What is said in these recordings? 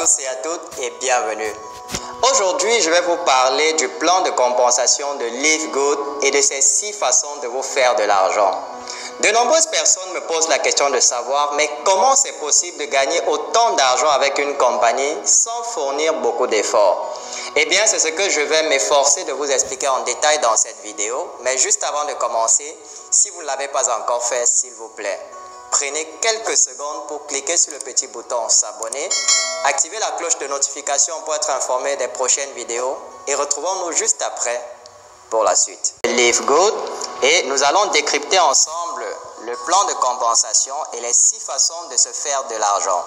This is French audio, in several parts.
tous et à toutes et bienvenue. Aujourd'hui, je vais vous parler du plan de compensation de Live Good et de ses 6 façons de vous faire de l'argent. De nombreuses personnes me posent la question de savoir, mais comment c'est possible de gagner autant d'argent avec une compagnie sans fournir beaucoup d'efforts? Eh bien, c'est ce que je vais m'efforcer de vous expliquer en détail dans cette vidéo. Mais juste avant de commencer, si vous ne l'avez pas encore fait, s'il vous plaît, prenez quelques secondes pour cliquer sur le petit bouton s'abonner, activer la cloche de notification pour être informé des prochaines vidéos et retrouvons-nous juste après pour la suite. Live Good, et nous allons décrypter ensemble le plan de compensation et les 6 façons de se faire de l'argent.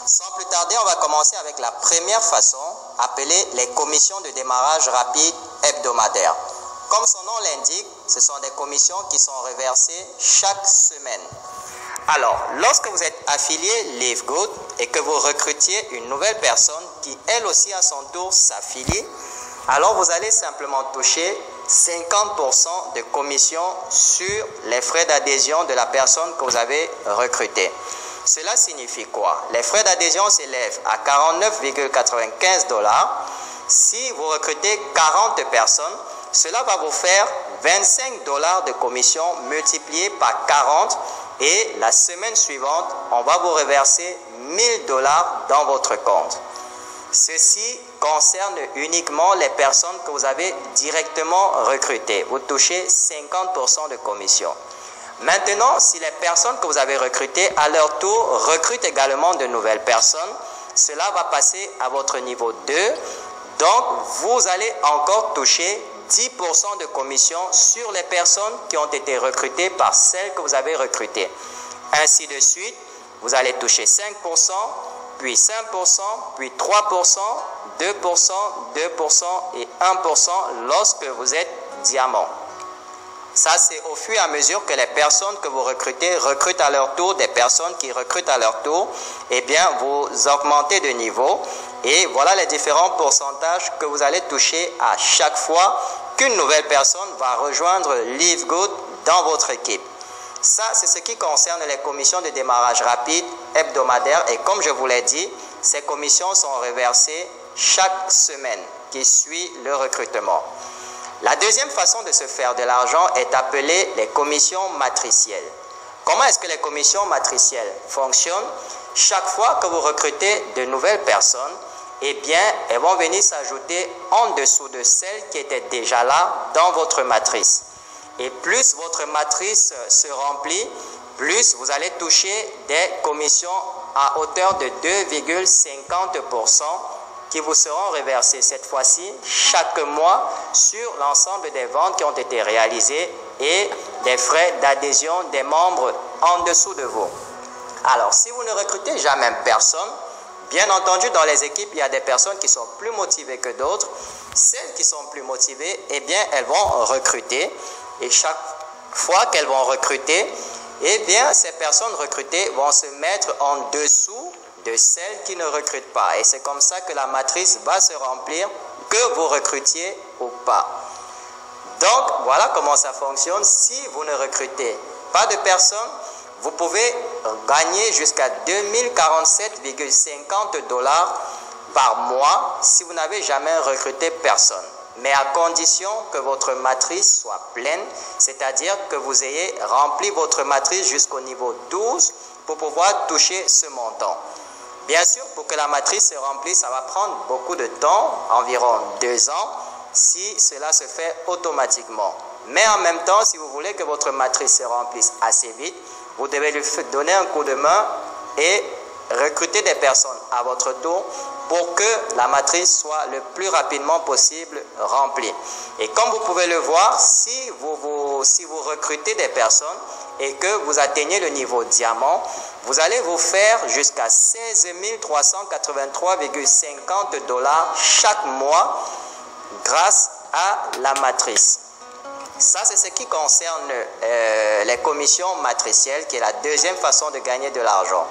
Sans plus tarder, on va commencer avec la première façon, appelée les commissions de démarrage rapide hebdomadaires. Comme son nom l'indique, ce sont des commissions qui sont reversées chaque semaine. Alors, lorsque vous êtes affilié Live Good et que vous recrutiez une nouvelle personne qui elle aussi à son tour s'affilie, alors vous allez simplement toucher 50% de commission sur les frais d'adhésion de la personne que vous avez recrutée. Cela signifie quoi? Les frais d'adhésion s'élèvent à 49,95 $. Si vous recrutez 40 personnes, cela va vous faire 25 $ de commission multiplié par 40 et la semaine suivante, on va vous reverser 1000 $ dans votre compte. Ceci concerne uniquement les personnes que vous avez directement recrutées. Vous touchez 50% de commission. Maintenant, si les personnes que vous avez recrutées, à leur tour, recrutent également de nouvelles personnes, cela va passer à votre niveau 2. Donc, vous allez encore toucher 10% de commission sur les personnes qui ont été recrutées par celles que vous avez recrutées. Ainsi de suite, vous allez toucher 5%, puis 5%, puis 3%, 2%, 2% et 1% lorsque vous êtes diamant. Ça, c'est au fur et à mesure que les personnes que vous recrutez recrutent à leur tour des personnes qui recrutent à leur tour. Eh bien, vous augmentez de niveau et voilà les différents pourcentages que vous allez toucher à chaque fois qu'une nouvelle personne va rejoindre Live Good dans votre équipe. Ça, c'est ce qui concerne les commissions de démarrage rapide hebdomadaires et comme je vous l'ai dit, ces commissions sont reversées chaque semaine qui suit le recrutement. La deuxième façon de se faire de l'argent est appelée les commissions matricielles. Comment est-ce que les commissions matricielles fonctionnent? Chaque fois que vous recrutez de nouvelles personnes, eh bien, elles vont venir s'ajouter en dessous de celles qui étaient déjà là dans votre matrice. Et plus votre matrice se remplit, plus vous allez toucher des commissions à hauteur de 2,50% qui vous seront reversées cette fois-ci chaque mois sur l'ensemble des ventes qui ont été réalisées et des frais d'adhésion des membres en dessous de vous. Alors, si vous ne recrutez jamais personne, bien entendu, dans les équipes, il y a des personnes qui sont plus motivées que d'autres. Celles qui sont plus motivées, eh bien, elles vont recruter. Et chaque fois qu'elles vont recruter, eh bien, ces personnes recrutées vont se mettre en dessous de celles qui ne recrutent pas. Et c'est comme ça que la matrice va se remplir, que vous recrutiez ou pas. Donc, voilà comment ça fonctionne. Si vous ne recrutez pas de personnes, vous pouvez gagner jusqu'à 2047,50 $ par mois si vous n'avez jamais recruté personne. Mais à condition que votre matrice soit pleine, c'est-à-dire que vous ayez rempli votre matrice jusqu'au niveau 12 pour pouvoir toucher ce montant. Bien sûr, pour que la matrice se remplisse, ça va prendre beaucoup de temps, environ 2 ans, si cela se fait automatiquement. Mais en même temps, si vous voulez que votre matrice se remplisse assez vite, vous devez lui donner un coup de main et recruter des personnes à votre tour pour que la matrice soit le plus rapidement possible remplie. Et comme vous pouvez le voir, si vous recrutez des personnes et que vous atteignez le niveau diamant, vous allez vous faire jusqu'à 16 383,50 $ chaque mois grâce à la matrice. Ça, c'est ce qui concerne les commissions matricielles, qui est la deuxième façon de gagner de l'argent.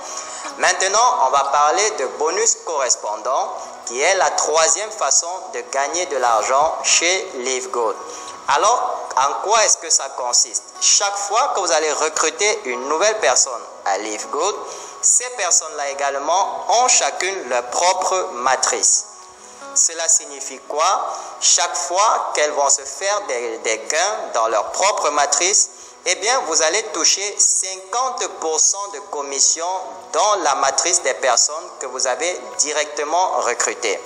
Maintenant, on va parler de bonus correspondants, qui est la troisième façon de gagner de l'argent chez Live Good. Alors, en quoi est-ce que ça consiste? Chaque fois que vous allez recruter une nouvelle personne à Live Good, ces personnes-là également ont chacune leur propre matrice. Cela signifie quoi? Chaque fois qu'elles vont se faire des gains dans leur propre matrice, eh bien, vous allez toucher 50% de commission dans la matrice des personnes que vous avez directement recrutées.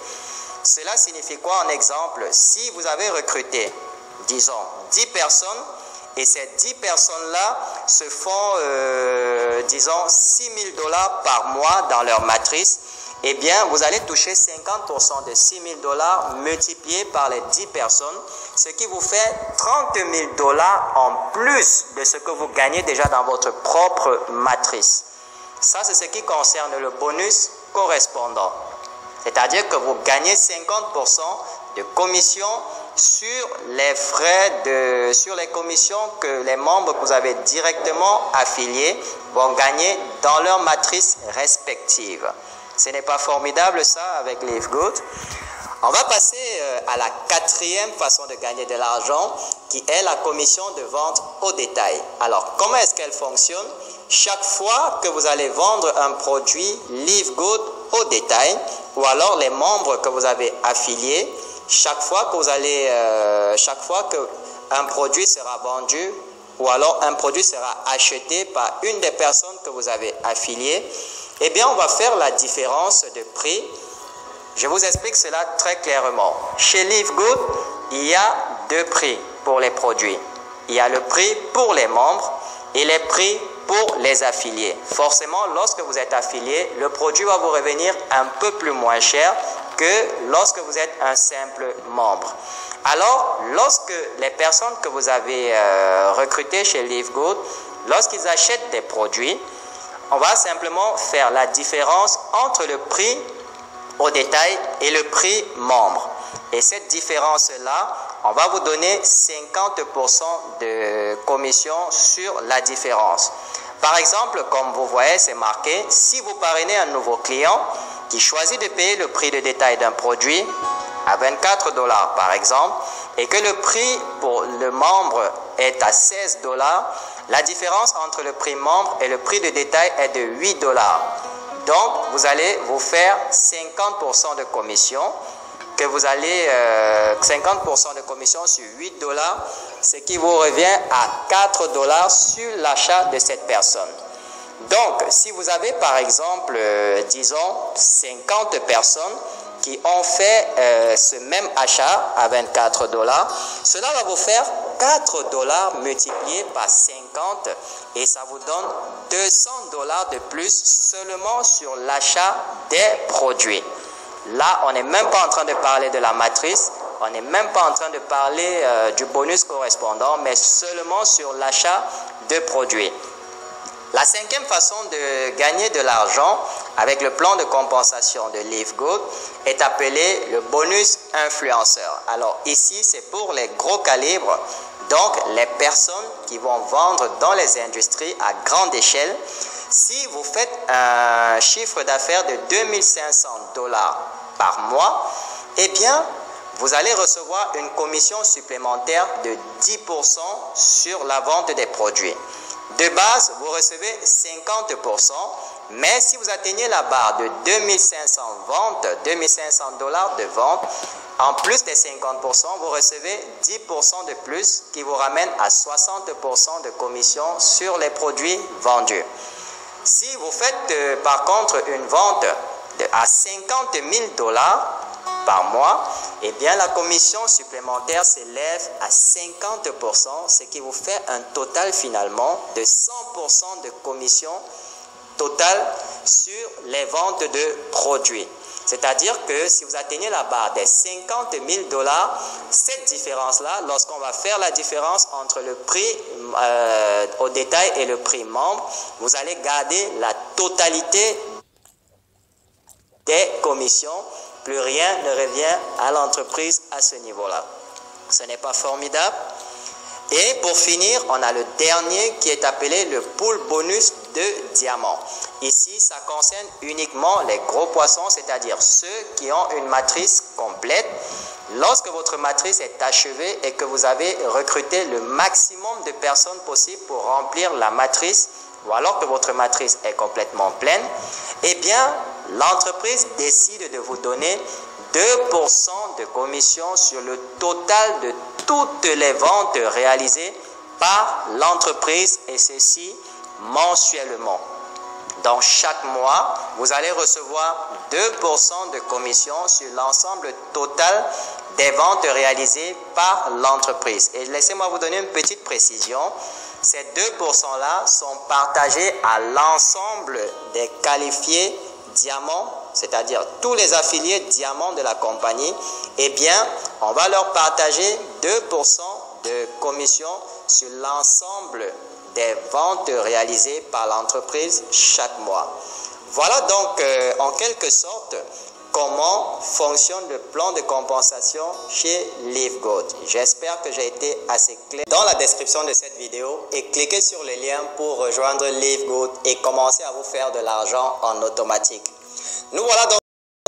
Cela signifie quoi en exemple? Si vous avez recruté, disons, 10 personnes, et ces 10 personnes-là se font, disons, $6 000 par mois dans leur matrice, eh bien, vous allez toucher 50% de $6 000 multiplié par les 10 personnes, ce qui vous fait $30 000 en plus de ce que vous gagnez déjà dans votre propre matrice. Ça, c'est ce qui concerne le bonus correspondant. C'est-à-dire que vous gagnez 50% de commission sur les frais, sur les commissions que les membres que vous avez directement affiliés vont gagner dans leur matrice respective. Ce n'est pas formidable ça avec Live Good? On va passer à la quatrième façon de gagner de l'argent qui est la commission de vente au détail. Alors, comment est-ce qu'elle fonctionne? Chaque fois que vous allez vendre un produit Live Good au détail ou alors les membres que vous avez affiliés, chaque fois qu'un produit sera vendu ou alors un produit sera acheté par une des personnes que vous avez affiliées, eh bien, on va faire la différence de prix. Je vous explique cela très clairement. Chez Live Good, il y a deux prix pour les produits. Il y a le prix pour les membres et les prix pour les affiliés. Forcément, lorsque vous êtes affilié, le produit va vous revenir un peu plus moins cher que lorsque vous êtes un simple membre. Alors, lorsque les personnes que vous avez recrutées chez Live Good, lorsqu'ils achètent des produits, on va simplement faire la différence entre le prix au détail et le prix membre. Et cette différence-là, on va vous donner 50% de commission sur la différence. Par exemple, comme vous voyez, c'est marqué, si vous parrainez un nouveau client qui choisit de payer le prix de détail d'un produit à $24 par exemple, et que le prix pour le membre est à $16, la différence entre le prix membre et le prix de détail est de $8. Donc, vous allez vous faire 50% de commission, que vous allez 50% de commission sur $8, ce qui vous revient à $4 sur l'achat de cette personne. Donc, si vous avez par exemple, disons, 50 personnes qui ont fait ce même achat à $24, cela va vous faire $4 multiplié par 50 et ça vous donne $200 de plus seulement sur l'achat des produits. Là, on n'est même pas en train de parler de la matrice, on n'est même pas en train de parler du bonus correspondant, mais seulement sur l'achat de produits. La cinquième façon de gagner de l'argent avec le plan de compensation de Live Good est appelé le bonus influenceur. Alors ici, c'est pour les gros calibres, donc les personnes qui vont vendre dans les industries à grande échelle. Si vous faites un chiffre d'affaires de $2500 par mois, eh bien, vous allez recevoir une commission supplémentaire de 10% sur la vente des produits. De base, vous recevez 50%, mais si vous atteignez la barre de $2500 de vente, en plus des 50%, vous recevez 10% de plus qui vous ramène à 60% de commission sur les produits vendus. Si vous faites par contre une vente à $50 000 par mois, eh bien la commission supplémentaire s'élève à 50%, ce qui vous fait un total finalement de 100% de commission totale sur les ventes de produits. C'est-à-dire que si vous atteignez la barre des $50 000, cette différence-là, lorsqu'on va faire la différence entre le prix au détail et le prix membre, vous allez garder la totalité des commissions. Plus rien ne revient à l'entreprise à ce niveau-là. Ce n'est pas formidable? Et pour finir, on a le dernier qui est appelé le pool bonus de diamant. Ici, ça concerne uniquement les gros poissons, c'est-à-dire ceux qui ont une matrice complète. Lorsque votre matrice est achevée et que vous avez recruté le maximum de personnes possibles pour remplir la matrice, ou alors que votre matrice est complètement pleine, eh bien, l'entreprise décide de vous donner 2% de commission sur le total de toutes les ventes réalisées par l'entreprise, et ceci mensuellement. Donc chaque mois, vous allez recevoir 2% de commission sur l'ensemble total des ventes réalisées par l'entreprise. Et laissez-moi vous donner une petite précision. Ces 2%-là sont partagés à l'ensemble des qualifiés diamants, c'est-à-dire tous les affiliés diamants de la compagnie. Eh bien, on va leur partager 2% de commission sur l'ensemble des ventes réalisées par l'entreprise chaque mois. Voilà donc en quelque sorte comment fonctionne le plan de compensation chez LiveGoat. J'espère que j'ai été assez clair. Dans la description de cette vidéo, et cliquez sur le lien pour rejoindre LiveGoat et commencer à vous faire de l'argent en automatique. Nous voilà donc